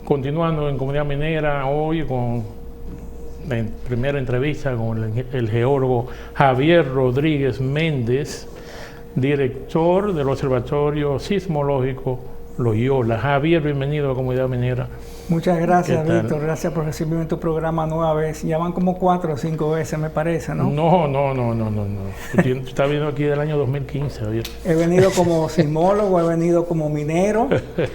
continuando en Comunidad Minera, hoy con la primera entrevista con el geólogo Javier Rodríguez Méndez, director del Observatorio Sismológico Loyola. Javier, bienvenido a Comunidad Minera. Muchas gracias, Víctor. Gracias por recibirme en tu programa nueva vez. Ya van como 4 o 5 veces, me parece, ¿no? No. Tú estás viendo aquí del año 2015, Javier. He venido como sismólogo, he venido como minero,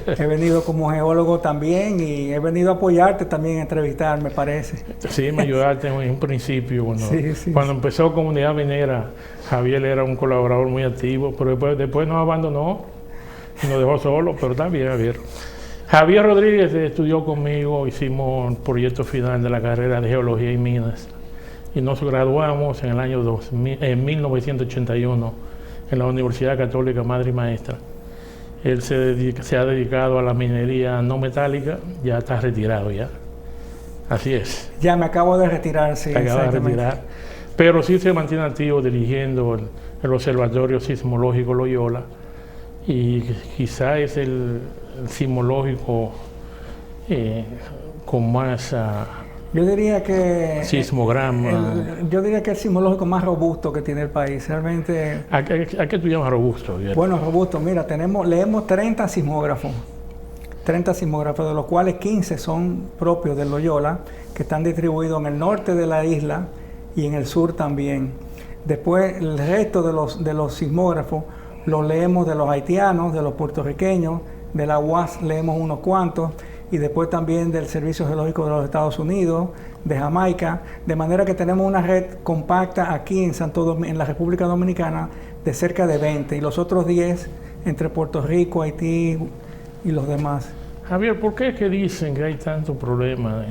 he venido como geólogo también y he venido a apoyarte también a entrevistar, me parece. Sí, me ayudaste en un principio. Sí. Cuando empezó Comunidad Minera, Javier era un colaborador muy activo, pero después nos abandonó y nos dejó solo, pero está bien, Javier. Javier Rodríguez estudió conmigo, hicimos el proyecto final de la carrera de Geología y Minas y nos graduamos en el año 1981 en la Universidad Católica Madre y Maestra. Él se ha dedicado a la minería no metálica, ya está retirado ya. Así es. Ya me acabo de retirar, sí. Acaba de retirar, pero sí se mantiene activo dirigiendo el Observatorio Sismológico Loyola y quizá es el sismológico con más yo diría que sismograma. Yo diría que es el sismológico más robusto que tiene el país. Realmente. ¿A qué tú llamas robusto? Bien? Bueno, robusto, mira, leemos 30 sismógrafos, de los cuales 15 son propios de Loyola, que están distribuidos en el norte de la isla y en el sur también. Después, el resto de los sismógrafos los leemos de los haitianos, de los puertorriqueños, de la UAS leemos unos cuantos, y después también del Servicio Geológico de los Estados Unidos, de Jamaica, de manera que tenemos una red compacta aquí en la República Dominicana de cerca de 20, y los otros 10 entre Puerto Rico, Haití y los demás. Javier, ¿por qué es que dicen que hay tanto problema?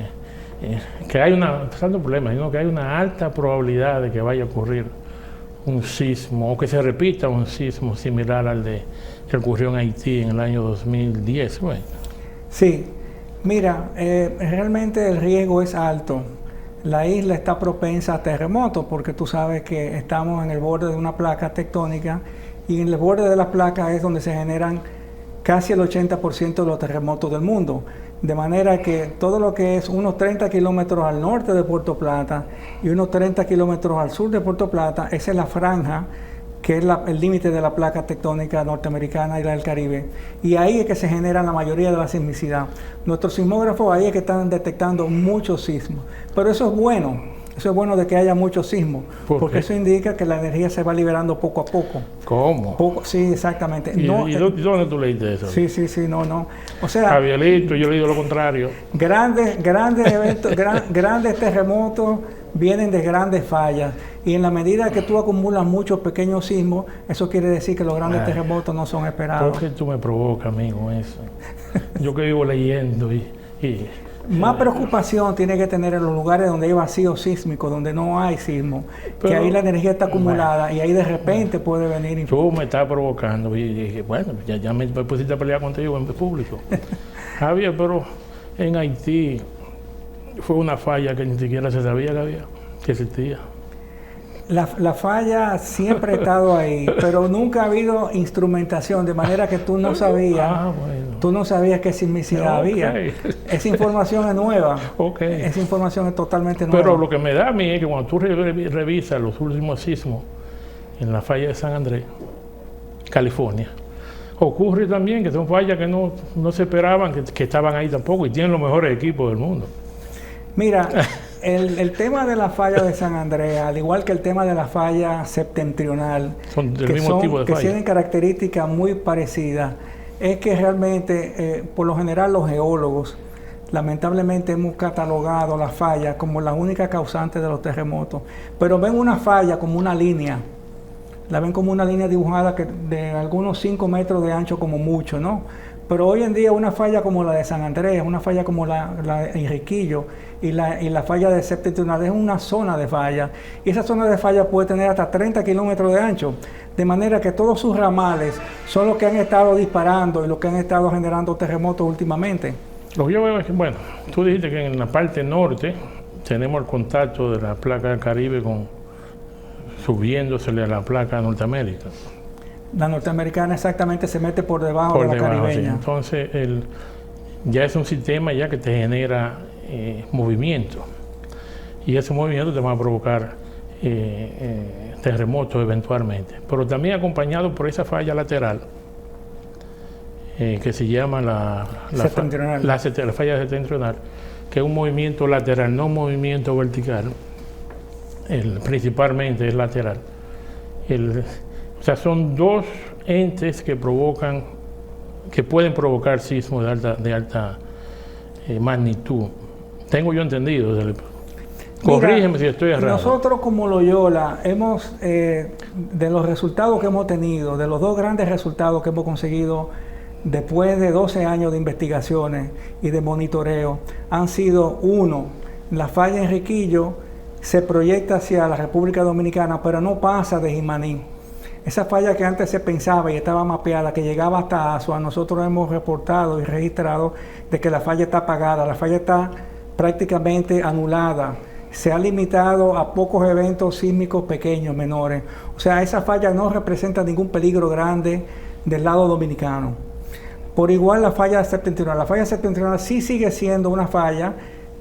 Que hay una alta probabilidad de que vaya a ocurrir un sismo, o que se repita un sismo similar al que ocurrió en Haití en el año 2010. Bueno. Sí, mira, realmente el riesgo es alto. La isla está propensa a terremotos porque tú sabes que estamos en el borde de una placa tectónica y en el borde de la placa es donde se generan casi el 80% de los terremotos del mundo. De manera que todo lo que es unos 30 kilómetros al norte de Puerto Plata y unos 30 kilómetros al sur de Puerto Plata, esa es la franja que es el límite de la placa tectónica norteamericana y la del Caribe. Y ahí es que se genera la mayoría de la sismicidad. Nuestros sismógrafos ahí es que están detectando muchos sismos. Pero eso es bueno. Eso es bueno de que haya muchos sismos, porque eso indica que la energía se va liberando poco a poco. ¿Cómo? Sí, exactamente. ¿Y dónde tú leíste eso? Sí, no. O sea, Javierito, yo he leído lo contrario. Grandes eventos, grandes terremotos vienen de grandes fallas. Y en la medida que tú acumulas muchos pequeños sismos, eso quiere decir que los grandes terremotos no son esperados. ¿Por qué tú me provocas, amigo, eso? Yo que vivo leyendo Más preocupación tiene que tener en los lugares donde hay vacío sísmico, donde no hay sismo, que ahí la energía está acumulada y ahí de repente puede venir. Tú me estás provocando y dije, bueno, ya me pusiste a pelear contigo en público. Javier, pero en Haití fue una falla que ni siquiera se sabía que existía. La falla siempre ha estado ahí, pero nunca ha habido instrumentación, de manera que tú no sabías, tú no sabías qué sismicidad había. Esa información es nueva. Esa información es totalmente nueva. Pero lo que me da a mí es que cuando tú revisas los últimos sismos en la falla de San Andrés, California, ocurre también que son fallas que no se esperaban que estaban ahí tampoco y tienen los mejores equipos del mundo. Mira, el tema de la falla de San Andrés, al igual que el tema de la falla septentrional, son del mismo tipo de falla, que tienen características muy parecidas, es que realmente, por lo general, los geólogos, lamentablemente hemos catalogado la falla como la única causante de los terremotos, pero ven una falla como una línea, la ven como una línea dibujada de algunos 5 metros de ancho como mucho, ¿no? Pero hoy en día una falla como la de San Andrés, una falla como la de Enriquillo y la falla de septentrional es una zona de falla. Y esa zona de falla puede tener hasta 30 kilómetros de ancho. De manera que todos sus ramales son los que han estado disparando y los que han estado generando terremotos últimamente. Lo que yo veo es que, bueno, tú dijiste que en la parte norte tenemos el contacto de la placa del Caribe subiéndosele a la placa de Norteamérica. La norteamericana exactamente se mete por debajo de la caribeña. Sí. Entonces, ya es un sistema ya que te genera movimiento. Y ese movimiento te va a provocar terremotos eventualmente. Pero también acompañado por esa falla lateral que se llama la falla septentrional, que es un movimiento lateral, no un movimiento vertical. Principalmente es lateral. O sea, son dos entes que pueden provocar sismos de alta magnitud. Tengo yo entendido. Corrígeme si estoy errado. Nosotros como Loyola hemos, de los resultados que hemos tenido, de los dos grandes resultados que hemos conseguido después de 12 años de investigaciones y de monitoreo, han sido: uno, la falla Enriquillo se proyecta hacia la República Dominicana, pero no pasa de Jimaní. Esa falla que antes se pensaba y estaba mapeada, que llegaba hasta Asua, nosotros hemos reportado y registrado de que la falla está apagada, la falla está prácticamente anulada. Se ha limitado a pocos eventos sísmicos pequeños, menores. O sea, esa falla no representa ningún peligro grande del lado dominicano. Por igual la falla septentrional. La falla septentrional sí sigue siendo una falla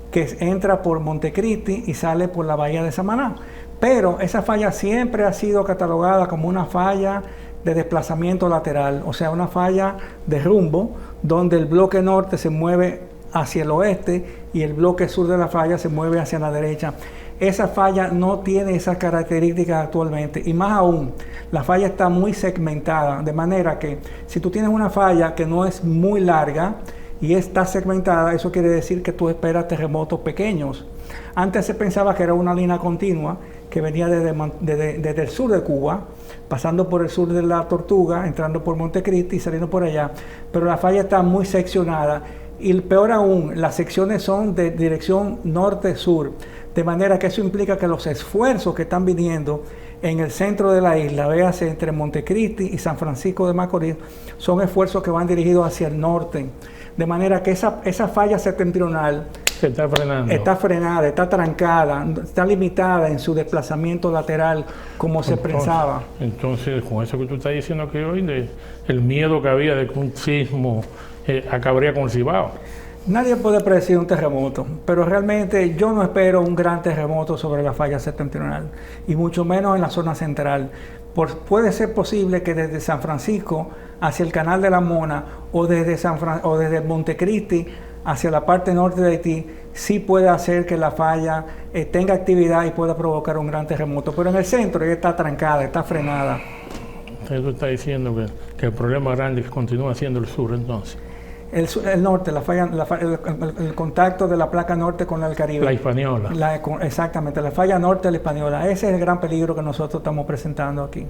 que entra por Montecristi y sale por la bahía de Samaná. Pero esa falla siempre ha sido catalogada como una falla de desplazamiento lateral, o sea, una falla de rumbo, donde el bloque norte se mueve hacia el oeste y el bloque sur de la falla se mueve hacia la derecha. Esa falla no tiene esas características actualmente, y más aún, la falla está muy segmentada, de manera que si tú tienes una falla que no es muy larga y está segmentada, eso quiere decir que tú esperas terremotos pequeños. Antes se pensaba que era una línea continua que venía desde el sur de Cuba, pasando por el sur de la Tortuga, entrando por Montecristi y saliendo por allá, pero la falla está muy seccionada. Y peor aún, las secciones son de dirección norte-sur, de manera que eso implica que los esfuerzos que están viniendo en el centro de la isla, véase entre Montecristi y San Francisco de Macorís, son esfuerzos que van dirigidos hacia el norte, de manera que esa falla septentrional se está frenando. Está frenada, está trancada, está limitada en su desplazamiento lateral como se pensaba. Entonces, con eso que tú estás diciendo aquí hoy, el miedo que había de que un sismo acabaría con el Cibao. Nadie puede predecir un terremoto, pero realmente yo no espero un gran terremoto sobre la falla septentrional, y mucho menos en la zona central. Puede ser posible que desde San Francisco hacia el Canal de la Mona o desde Montecristi hacia la parte norte de Haití, sí puede hacer que la falla tenga actividad y pueda provocar un gran terremoto. Pero en el centro ella está trancada, está frenada. Entonces tú estás diciendo que el problema grande que continúa siendo el sur, entonces. El norte, el contacto de la placa norte con el Caribe. La Hispaniola. Exactamente, la falla norte de la Hispaniola. Ese es el gran peligro que nosotros estamos presentando aquí.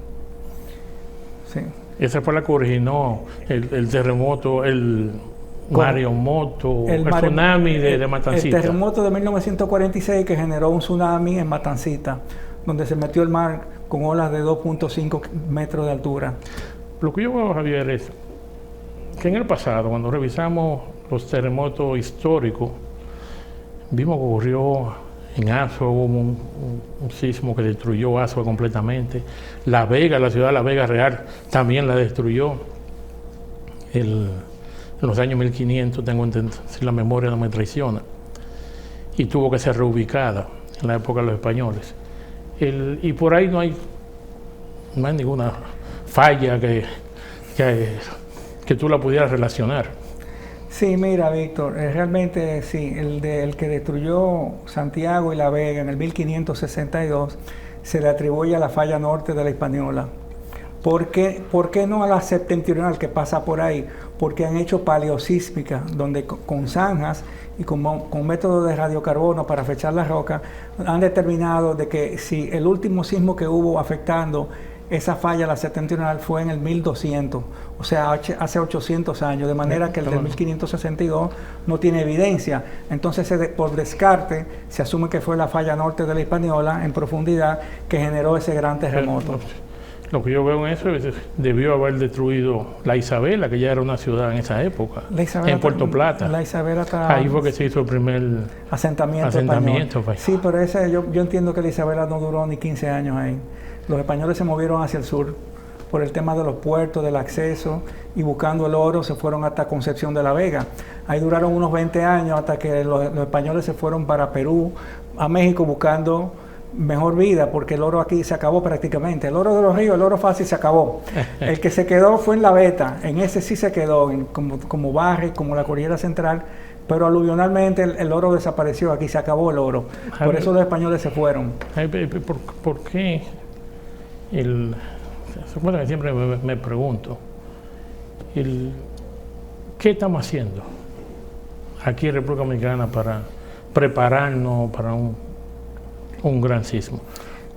Sí. Esa fue la que originó el terremoto, el maremoto, el tsunami de Matancita. El terremoto de 1946 que generó un tsunami en Matancita, donde se metió el mar con olas de 2.5 metros de altura. Lo que yo veo, Javier, es que en el pasado, cuando revisamos los terremotos históricos, vimos que ocurrió en Asua, hubo un sismo que destruyó Asua completamente. La Vega, la ciudad de La Vega Real, también la destruyó. En los años 1500, tengo entendido, si la memoria no me traiciona, y tuvo que ser reubicada en la época de los españoles. Y por ahí no hay ninguna falla que tú la pudieras relacionar. Sí, mira, Víctor, realmente sí, el que destruyó Santiago y La Vega en el 1562 se le atribuye a la falla norte de la Hispaniola. ¿Por qué no a la septentrional que pasa por ahí? Porque han hecho paleosísmica, donde con zanjas y con métodos de radiocarbono para fechar la roca, han determinado de que si el último sismo que hubo afectando esa falla, la septentrional, fue en el 1200, o sea, hace 800 años, de manera que el de 1562 no tiene evidencia. Entonces, por descarte, se asume que fue la falla norte de la Hispaniola, en profundidad, que generó ese gran terremoto. Lo que yo veo en eso es que debió haber destruido la Isabela, que ya era una ciudad en esa época, en Puerto Plata. La Isabela está... Ahí fue que se hizo el primer asentamiento español. Sí, pero yo entiendo que la Isabela no duró ni 15 años ahí. Los españoles se movieron hacia el sur por el tema de los puertos, del acceso, y buscando el oro se fueron hasta Concepción de la Vega. Ahí duraron unos 20 años hasta que los españoles se fueron para Perú, a México, buscando mejor vida, porque el oro aquí se acabó prácticamente. El oro de los ríos, el oro fácil se acabó. El que se quedó fue en La Veta, en ese sí se quedó, como Barre, como la Cordillera Central, pero aluvionalmente el oro desapareció, aquí se acabó el oro. Por eso los españoles se fueron. ¿Por qué? Bueno, siempre me pregunto, ¿qué estamos haciendo aquí en República Dominicana para prepararnos para un gran sismo?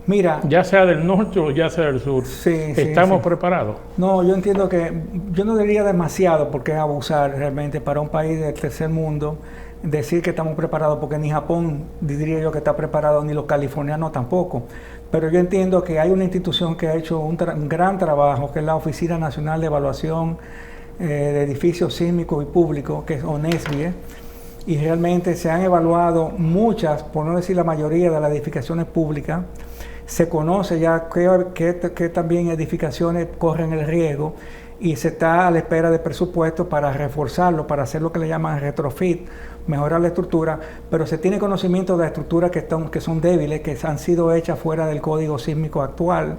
Mira, ya sea del norte o ya sea del sur, ¿estamos preparados? No, yo entiendo que yo no diría demasiado, porque es abusar realmente para un país del tercer mundo decir que estamos preparados, porque ni Japón diría yo que está preparado, ni los californianos tampoco. Pero yo entiendo que hay una institución que ha hecho un gran trabajo, que es la Oficina Nacional de Evaluación de Edificios Sísmicos y Públicos, que es ONESBIE, y realmente se han evaluado muchas, por no decir la mayoría, de las edificaciones públicas. Se conoce ya que también edificaciones corren el riesgo, y se está a la espera de presupuestos para reforzarlo, para hacer lo que le llaman retrofit, mejorar la estructura, pero se tiene conocimiento de las estructuras que son débiles, que han sido hechas fuera del código sísmico actual,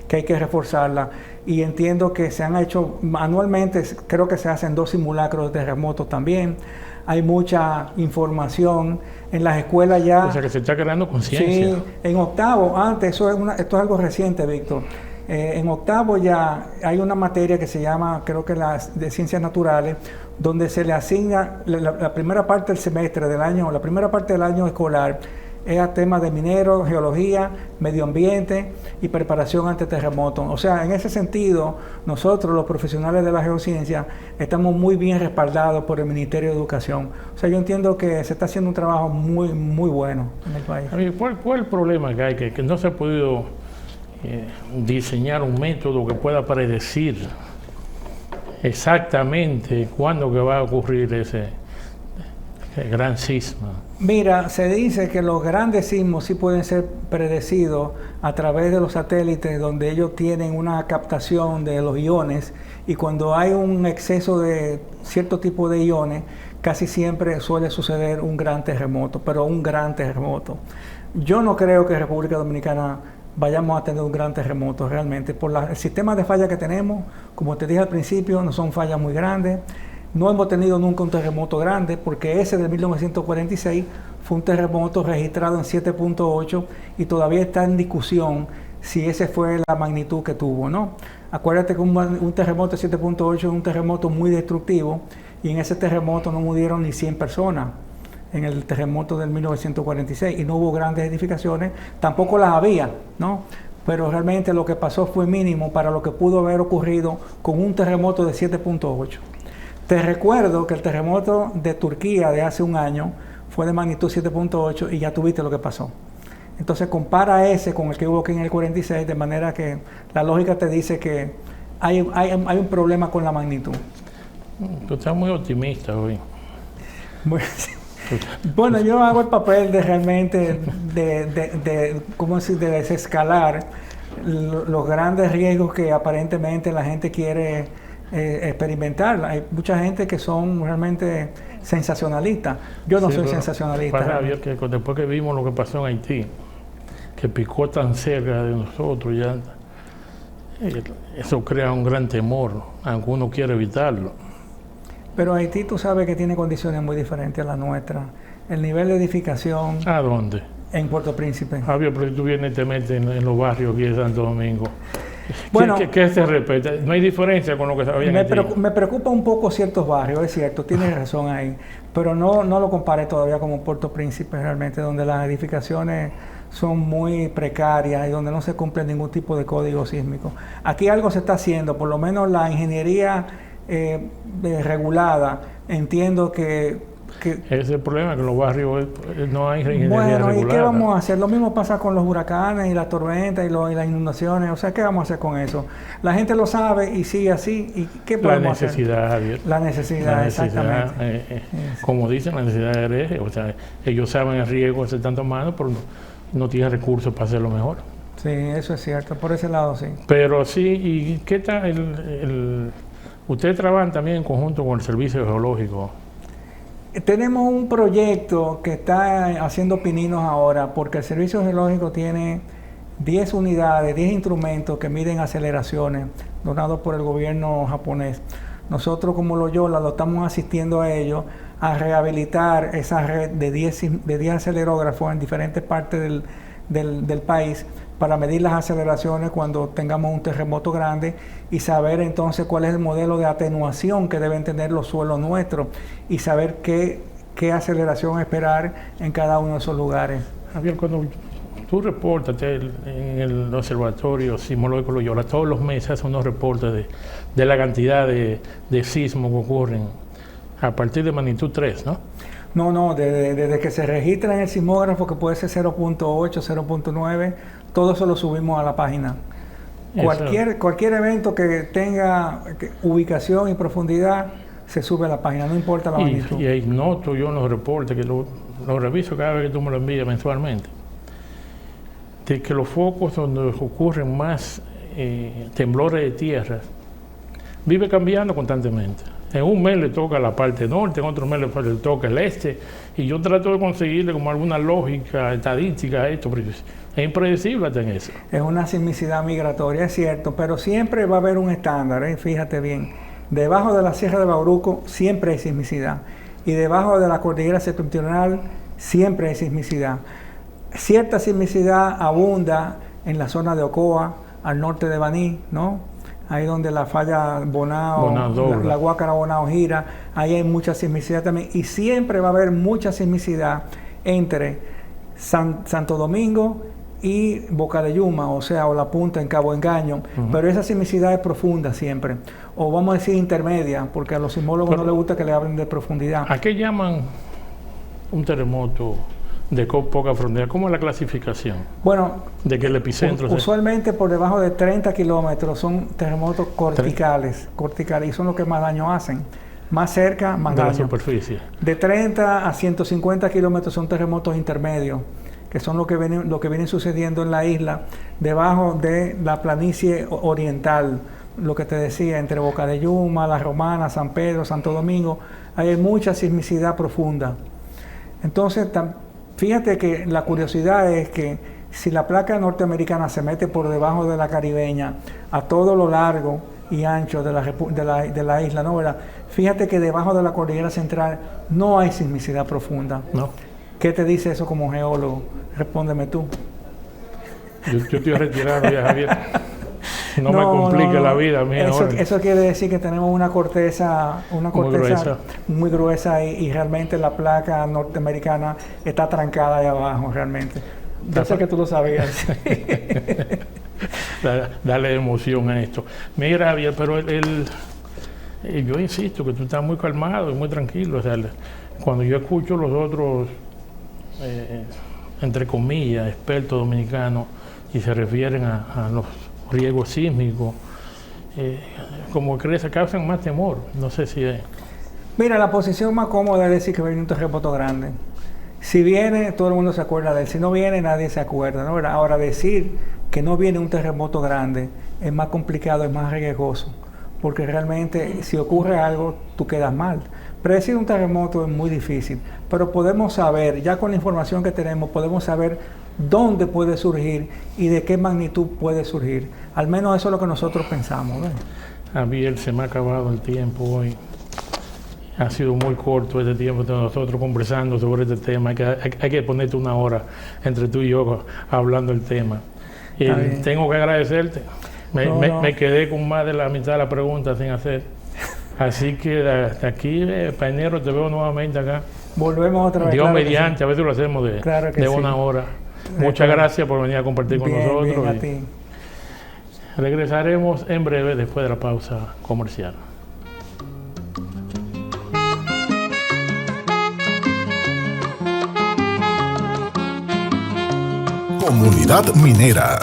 que hay que reforzarla. Y entiendo que se han hecho anualmente, creo que se hacen 2 simulacros de terremotos también. Hay mucha información en las escuelas ya. O sea, que se está creando conciencia. Sí, en octavo, antes, esto es algo reciente, Víctor. En octavo ya hay una materia que se llama, creo que de Ciencias Naturales, donde se le asigna la primera parte del semestre del año, la primera parte del año escolar, es a temas de mineros, geología, medio ambiente y preparación ante terremotos. O sea, en ese sentido, nosotros los profesionales de la geociencia estamos muy bien respaldados por el Ministerio de Educación. O sea, yo entiendo que se está haciendo un trabajo muy, muy bueno en el país. A mí, ¿cuál es el problema que hay? Que no se ha podido diseñar un método que pueda predecir exactamente cuándo que va a ocurrir ese gran sismo. Mira, se dice que los grandes sismos sí pueden ser predecidos a través de los satélites, donde ellos tienen una captación de los iones, y cuando hay un exceso de cierto tipo de iones, casi siempre suele suceder un gran terremoto, pero un gran terremoto. Yo no creo que en República Dominicana vayamos a tener un gran terremoto realmente, por el sistema de fallas que tenemos. Como te dije al principio, no son fallas muy grandes. No hemos tenido nunca un terremoto grande, porque ese de 1946 fue un terremoto registrado en 7.8 y todavía está en discusión si ese fue la magnitud que tuvo, ¿no? Acuérdate que un terremoto de 7.8 es un terremoto muy destructivo, y en ese terremoto no murieron ni 100 personas, en el terremoto del 1946, y no hubo grandes edificaciones, tampoco las había, ¿no? Pero realmente lo que pasó fue mínimo para lo que pudo haber ocurrido con un terremoto de 7.8. Te recuerdo que el terremoto de Turquía de hace un año fue de magnitud 7.8 y ya tuviste lo que pasó. Entonces compara ese con el que hubo aquí en el 46, de manera que la lógica te dice que hay un problema con la magnitud. Tú estás muy optimista hoy. Bueno, yo hago el papel de realmente ¿cómo decir?, de desescalar los grandes riesgos que aparentemente la gente quiere experimentar. Hay mucha gente que son realmente sensacionalistas. Yo no soy sensacionalista. Pasa, Javier, que después que vimos lo que pasó en Haití, que picó tan cerca de nosotros, ya eso crea un gran temor, aunque uno quiere evitarlo. Pero Haití, tú sabes que tiene condiciones muy diferentes a las nuestras. El nivel de edificación... ¿A dónde? En Puerto Príncipe. Javier, pero si tú vienes y te metes en los barrios aquí de Santo Domingo, bueno, ¿qué se respeta? No hay diferencia con lo que se había en Haití. Me preocupa un poco ciertos barrios, es cierto, tienes razón ahí, pero no lo compare todavía como Puerto Príncipe realmente, donde las edificaciones son muy precarias y donde no se cumple ningún tipo de código sísmico. Aquí algo se está haciendo, por lo menos la ingeniería regulada, entiendo que ese es el problema, que en los barrios no hay ingeniería regulada. Bueno, ¿y qué vamos a hacer? Lo mismo pasa con los huracanes y las tormentas y las inundaciones. O sea, ¿qué vamos a hacer con eso? La gente lo sabe y sigue así. ¿Y qué podemos hacer? Javier. La necesidad, exactamente. Como dicen, la necesidad de hereje. O sea, ellos saben el riesgo que se están tomando, pero no tienen recursos para hacerlo mejor. Sí, eso es cierto, por ese lado sí. Pero sí, ¿y qué tal ustedes trabajan también en conjunto con el Servicio Geológico? Tenemos un proyecto que está haciendo pininos ahora, porque el Servicio Geológico tiene 10 unidades, 10 instrumentos que miden aceleraciones, donados por el gobierno japonés. Nosotros como Loyola lo estamos asistiendo a ellos a rehabilitar esa red de 10 acelerógrafos en diferentes partes del país para medir las aceleraciones cuando tengamos un terremoto grande y saber entonces cuál es el modelo de atenuación que deben tener los suelos nuestros y saber qué aceleración esperar en cada uno de esos lugares. Javier, cuando tú reportas en el Observatorio Sismológico Loyola, todos los meses haces unos reportes de la cantidad de sismos que ocurren a partir de magnitud 3, ¿no? No, desde que se registra en el sismógrafo, que puede ser 0.8, 0.9, todo eso lo subimos a la página. Cualquier evento que tenga ubicación y profundidad se sube a la página, no importa la magnitud. Y ahí noto yo en los reportes, que lo reviso cada vez que tú me lo envías mensualmente, de que los focos donde ocurren más temblores de tierra vive cambiando constantemente. En un mes le toca la parte norte, en otro mes le toca el este, y yo trato de conseguirle como alguna lógica estadística a esto, porque es impredecible hasta en eso. Es una sismicidad migratoria, es cierto, pero siempre va a haber un estándar, fíjate bien. Debajo de la Sierra de Bauruco siempre hay sismicidad, y debajo de la cordillera septentrional siempre hay sismicidad. Cierta sismicidad abunda en la zona de Ocoa, al norte de Baní, ¿no? Ahí donde la falla Bonao, la Guácara Bonao gira, ahí hay mucha sismicidad también. Y siempre va a haber mucha sismicidad entre Santo Domingo y Boca de Yuma, o sea, o La Punta en Cabo Engaño. Pero esa sismicidad es profunda siempre. O vamos a decir intermedia, porque a los sismólogos no les gusta que le hablen de profundidad. ¿A qué llaman un terremoto de poca profundidad? ¿Cómo es la clasificación? Bueno, de que el epicentro usualmente por debajo de 30 kilómetros son terremotos corticales, y son los que más daño hacen. Más cerca, más daño. De la superficie. De 30 a 150 kilómetros son terremotos intermedios, que son lo que vienen sucediendo en la isla, debajo de la planicie oriental, lo que te decía, entre Boca de Yuma, La Romana, San Pedro, Santo Domingo, hay mucha sismicidad profunda. Entonces, fíjate que la curiosidad es que si la placa norteamericana se mete por debajo de la caribeña a todo lo largo y ancho de la isla, ¿no? ¿Verdad? Fíjate que debajo de la cordillera central no hay sismicidad profunda. No. ¿Qué te dice eso como geólogo? Respóndeme tú. Yo estoy retirado ya, Javier. No me complique la vida, mía. Eso quiere decir que tenemos una corteza muy gruesa y realmente la placa norteamericana está trancada ahí abajo, realmente. Yo sé que tú lo sabías. Dale emoción a esto. Mira, Javier, pero yo insisto que tú estás muy calmado y muy tranquilo. O sea, cuando yo escucho los otros, entre comillas, expertos dominicanos, y se refieren a los riesgos sísmicos, como que se causan más temor. No sé si es. Mira, la posición más cómoda es decir que viene un terremoto grande. Si viene, todo el mundo se acuerda de él. Si no viene, nadie se acuerda, ¿no? Ahora, decir que no viene un terremoto grande es más complicado, es más riesgoso, porque realmente si ocurre algo, tú quedas mal. Predecir un terremoto es muy difícil, pero podemos saber, ya con la información que tenemos, podemos saber dónde puede surgir y de qué magnitud puede surgir. Al menos eso es lo que nosotros pensamos, ¿ves? Javier, se me ha acabado el tiempo hoy. Ha sido muy corto este tiempo de nosotros conversando sobre este tema. Hay que ponerte una hora entre tú y yo hablando del tema. Y tengo que agradecerte. Me quedé con más de la mitad de la pregunta sin hacer. Así que de aquí para enero te veo nuevamente acá. Volvemos otra vez. Dios mediante, a veces lo hacemos de una hora. Muchas gracias por venir a compartir con nosotros. Bien, a ti. Regresaremos en breve después de la pausa comercial. Comunidad Minera.